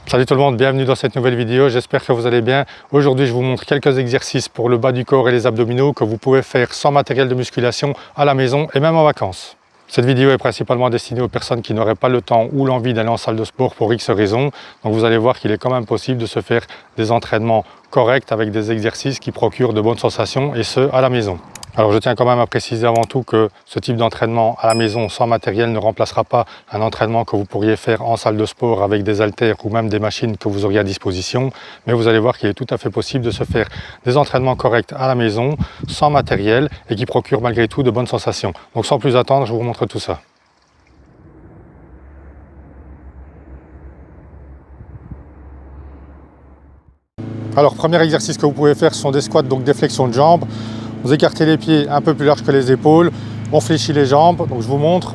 Salut tout le monde, bienvenue dans cette nouvelle vidéo, j'espère que vous allez bien. Aujourd'hui je vous montre quelques exercices pour le bas du corps et les abdominaux que vous pouvez faire sans matériel de musculation à la maison et même en vacances. Cette vidéo est principalement destinée aux personnes qui n'auraient pas le temps ou l'envie d'aller en salle de sport pour X raisons. Donc vous allez voir qu'il est quand même possible de se faire des entraînements corrects avec des exercices qui procurent de bonnes sensations et ce à la maison. Alors je tiens quand même à préciser avant tout que ce type d'entraînement à la maison sans matériel ne remplacera pas un entraînement que vous pourriez faire en salle de sport avec des haltères ou même des machines que vous auriez à disposition. Mais vous allez voir qu'il est tout à fait possible de se faire des entraînements corrects à la maison sans matériel et qui procurent malgré tout de bonnes sensations. Donc sans plus attendre, je vous montre tout ça. Alors premier exercice que vous pouvez faire, ce sont des squats, donc des flexions de jambes. Vous écartez les pieds un peu plus large que les épaules, on fléchit les jambes, donc je vous montre,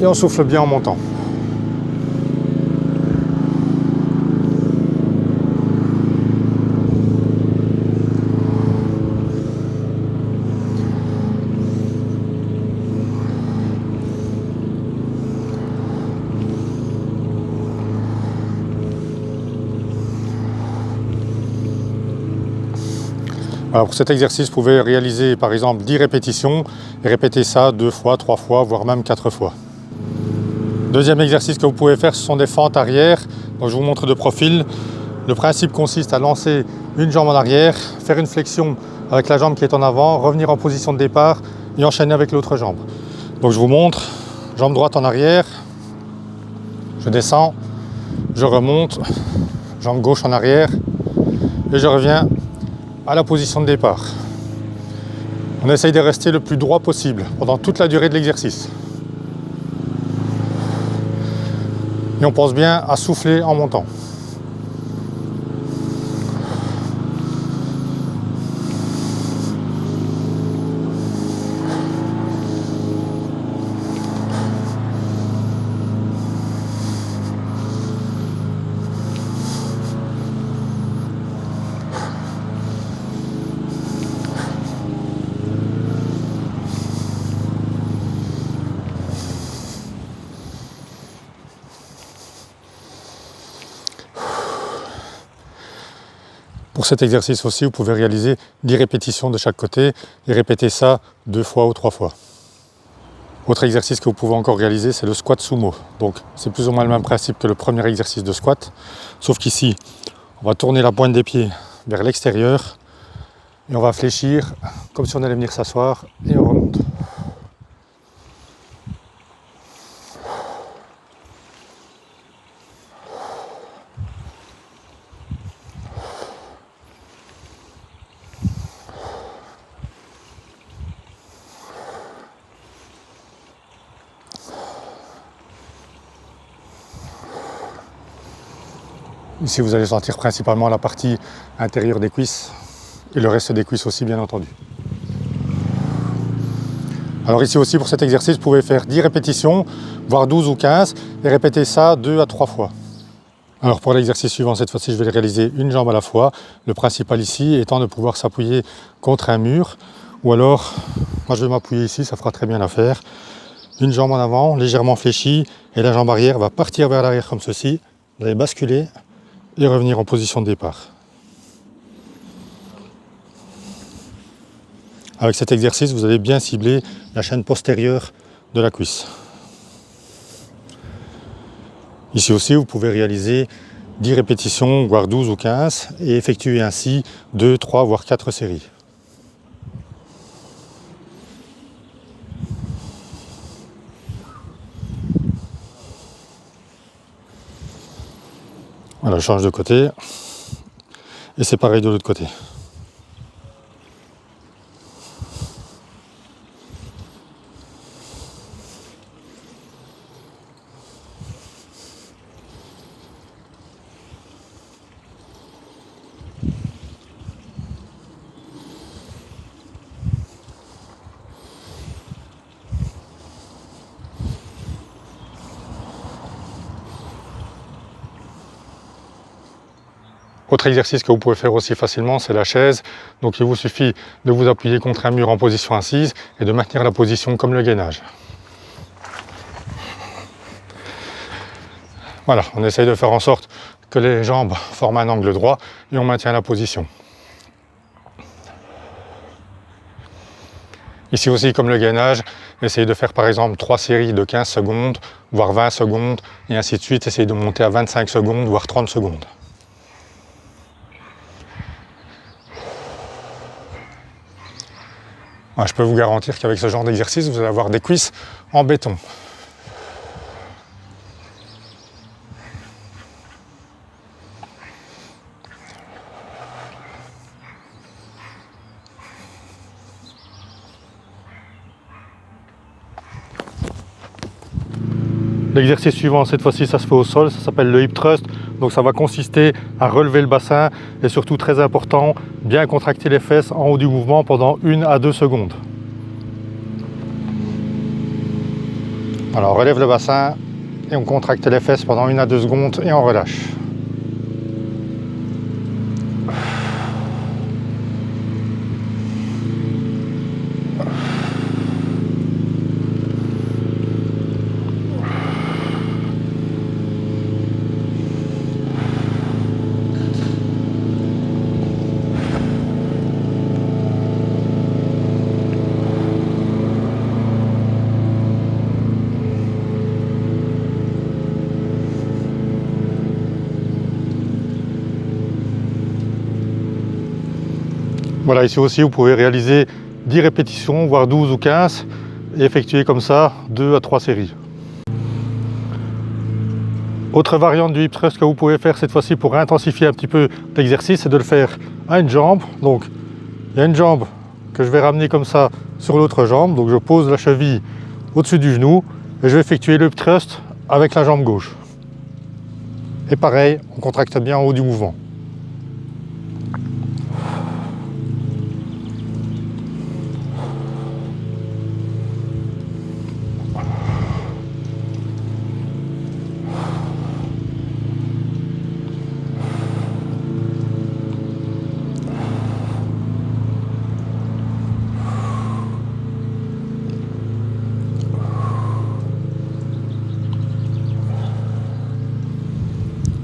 et on souffle bien en montant. Alors pour cet exercice, vous pouvez réaliser par exemple 10 répétitions et répéter ça 2 fois, 3 fois, voire même 4 fois. Deuxième exercice que vous pouvez faire, ce sont des fentes arrière. Donc je vous montre de profil. Le principe consiste à lancer une jambe en arrière, faire une flexion avec la jambe qui est en avant, revenir en position de départ et enchaîner avec l'autre jambe. Donc je vous montre, jambe droite en arrière, je descends, je remonte, jambe gauche en arrière et je reviens à la position de départ. On essaye de rester le plus droit possible pendant toute la durée de l'exercice. Et on pense bien à souffler en montant. Pour cet exercice aussi, vous pouvez réaliser 10 répétitions de chaque côté et répéter ça 2 fois ou 3 fois. Autre exercice que vous pouvez encore réaliser, c'est le squat sumo. Donc c'est plus ou moins le même principe que le premier exercice de squat, sauf qu'ici, on va tourner la pointe des pieds vers l'extérieur et on va fléchir comme si on allait venir s'asseoir et on remonte. Ici, vous allez sentir principalement la partie intérieure des cuisses et le reste des cuisses aussi, bien entendu. Alors ici aussi, pour cet exercice, vous pouvez faire 10 répétitions, voire 12 ou 15, et répéter ça 2 à 3 fois. Alors pour l'exercice suivant, cette fois-ci, je vais le réaliser une jambe à la fois. Le principal ici étant de pouvoir s'appuyer contre un mur, ou alors, moi je vais m'appuyer ici, ça fera très bien l'affaire. Une jambe en avant, légèrement fléchie, et la jambe arrière va partir vers l'arrière comme ceci. Vous allez basculer et revenir en position de départ. Avec cet exercice, vous allez bien cibler la chaîne postérieure de la cuisse. Ici aussi, vous pouvez réaliser 10 répétitions, voire 12 ou 15, et effectuer ainsi 2, 3, voire 4 séries. Voilà, je change de côté, et c'est pareil de l'autre côté. Autre exercice que vous pouvez faire aussi facilement, c'est la chaise. Donc il vous suffit de vous appuyer contre un mur en position assise et de maintenir la position comme le gainage. Voilà, on essaye de faire en sorte que les jambes forment un angle droit et on maintient la position. Ici aussi, comme le gainage, essayez de faire par exemple 3 séries de 15 secondes, voire 20 secondes, et ainsi de suite. Essayez de monter à 25 secondes, voire 30 secondes. Je peux vous garantir qu'avec ce genre d'exercice, vous allez avoir des cuisses en béton. L'exercice suivant, cette fois-ci, ça se fait au sol, ça s'appelle le hip thrust. Donc ça va consister à relever le bassin et surtout, très important, bien contracter les fesses en haut du mouvement pendant 1 à 2 secondes. Alors on relève le bassin et on contracte les fesses pendant 1 à 2 secondes et on relâche. Voilà, ici aussi, vous pouvez réaliser 10 répétitions, voire 12 ou 15, et effectuer comme ça 2 à 3 séries. Autre variante du hip thrust que vous pouvez faire cette fois-ci pour intensifier un petit peu l'exercice, c'est de le faire à une jambe. Donc, il y a une jambe que je vais ramener comme ça sur l'autre jambe. Donc, je pose la cheville au-dessus du genou et je vais effectuer le hip thrust avec la jambe gauche. Et pareil, on contracte bien en haut du mouvement.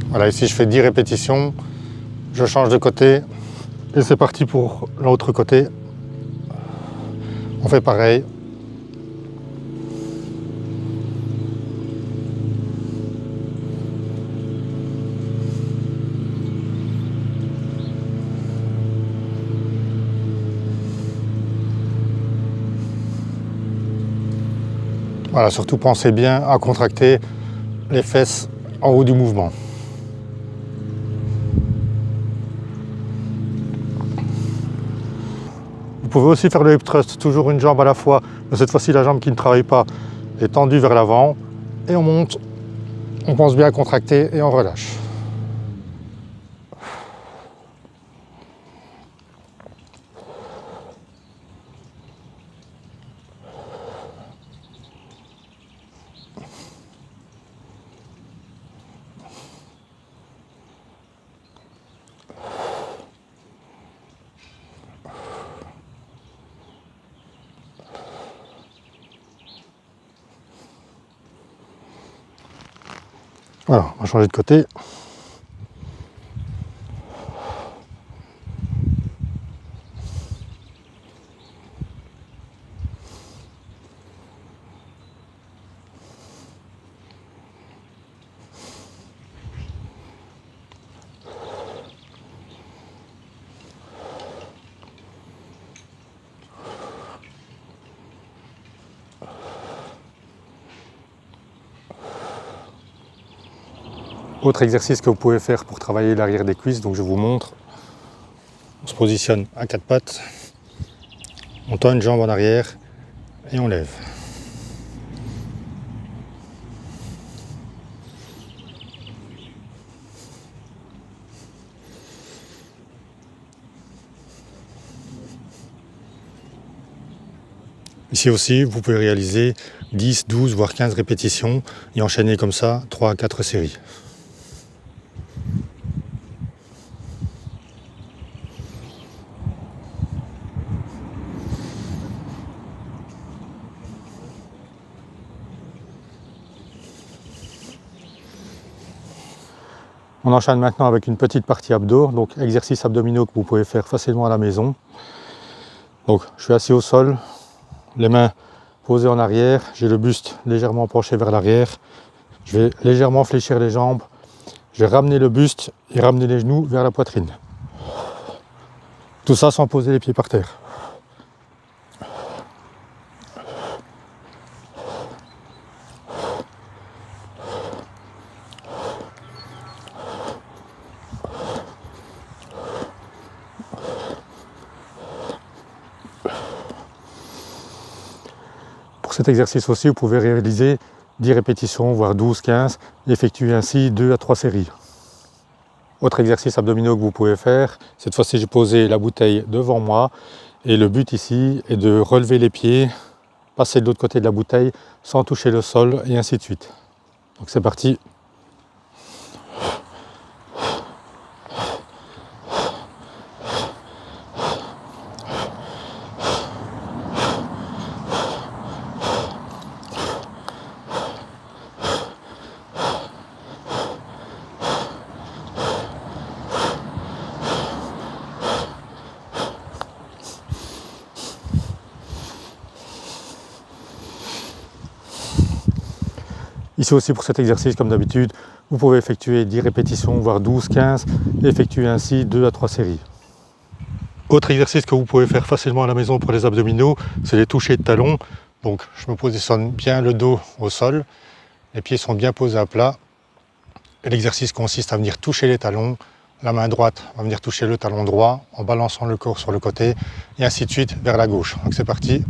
Voilà, ici je fais 10 répétitions, je change de côté et c'est parti pour l'autre côté. On fait pareil. Voilà, surtout pensez bien à contracter les fesses en haut du mouvement. Vous pouvez aussi faire le hip thrust, toujours une jambe à la fois, mais cette fois-ci la jambe qui ne travaille pas est tendue vers l'avant et on monte, on pense bien à contracter et on relâche. Voilà, on va changer de côté. Autre exercice que vous pouvez faire pour travailler l'arrière des cuisses, donc je vous montre. On se positionne à 4 pattes, on tend une jambe en arrière et on lève. Ici aussi, vous pouvez réaliser 10, 12, voire 15 répétitions et enchaîner comme ça 3 à 4 séries. On enchaîne maintenant avec une petite partie abdos, donc exercices abdominaux que vous pouvez faire facilement à la maison. Donc je suis assis au sol, les mains posées en arrière, j'ai le buste légèrement penché vers l'arrière. Je vais légèrement fléchir les jambes, je vais ramener le buste et ramener les genoux vers la poitrine. Tout ça sans poser les pieds par terre. Pour cet exercice aussi, vous pouvez réaliser 10 répétitions, voire 12, 15, et effectuer ainsi 2 à 3 séries. Autre exercice abdominaux que vous pouvez faire, cette fois-ci j'ai posé la bouteille devant moi, et le but ici est de relever les pieds, passer de l'autre côté de la bouteille sans toucher le sol, et ainsi de suite. Donc c'est parti. Ici aussi pour cet exercice, comme d'habitude, vous pouvez effectuer 10 répétitions, voire 12, 15, et effectuer ainsi 2 à 3 séries. Autre exercice que vous pouvez faire facilement à la maison pour les abdominaux, c'est les touchés de talons. Donc je me positionne bien le dos au sol, les pieds sont bien posés à plat. Et l'exercice consiste à venir toucher les talons. La main droite va venir toucher le talon droit en balançant le corps sur le côté, et ainsi de suite vers la gauche. Donc c'est parti.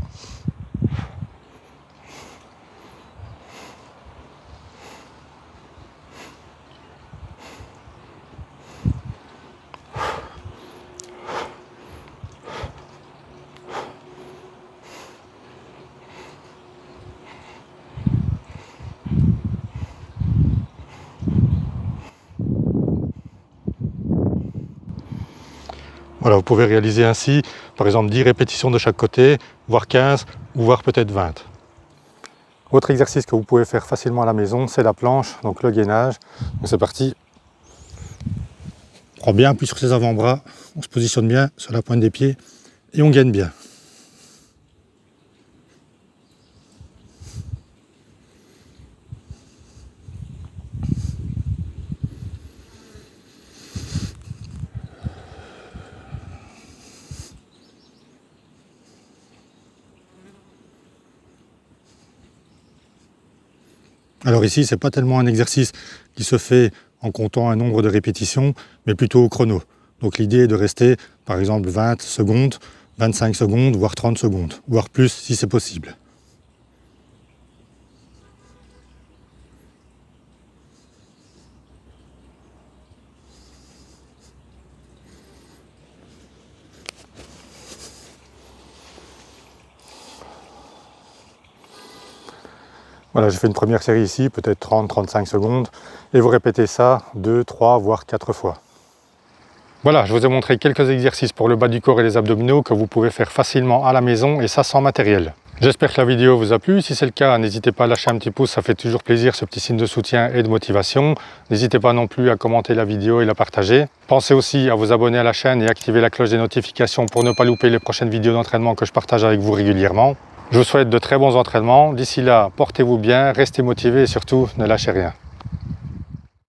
Voilà, vous pouvez réaliser ainsi, par exemple, 10 répétitions de chaque côté, voire 15, ou voire peut-être 20. Autre exercice que vous pouvez faire facilement à la maison, c'est la planche, donc le gainage. Donc c'est parti. On prend bien appui sur ses avant-bras, on se positionne bien sur la pointe des pieds, et on gaine bien. Alors ici, ce n'est pas tellement un exercice qui se fait en comptant un nombre de répétitions, mais plutôt au chrono. Donc l'idée est de rester, par exemple, 20 secondes, 25 secondes, voire 30 secondes, voire plus si c'est possible. Voilà, j'ai fait une première série ici, peut-être 30-35 secondes, et vous répétez ça 2, 3, voire 4 fois. Voilà, je vous ai montré quelques exercices pour le bas du corps et les abdominaux que vous pouvez faire facilement à la maison, et ça sans matériel. J'espère que la vidéo vous a plu. Si c'est le cas, n'hésitez pas à lâcher un petit pouce, ça fait toujours plaisir, ce petit signe de soutien et de motivation. N'hésitez pas non plus à commenter la vidéo et la partager. Pensez aussi à vous abonner à la chaîne et activer la cloche des notifications pour ne pas louper les prochaines vidéos d'entraînement que je partage avec vous régulièrement. Je vous souhaite de très bons entraînements. D'ici là, portez-vous bien, restez motivés et surtout, ne lâchez rien.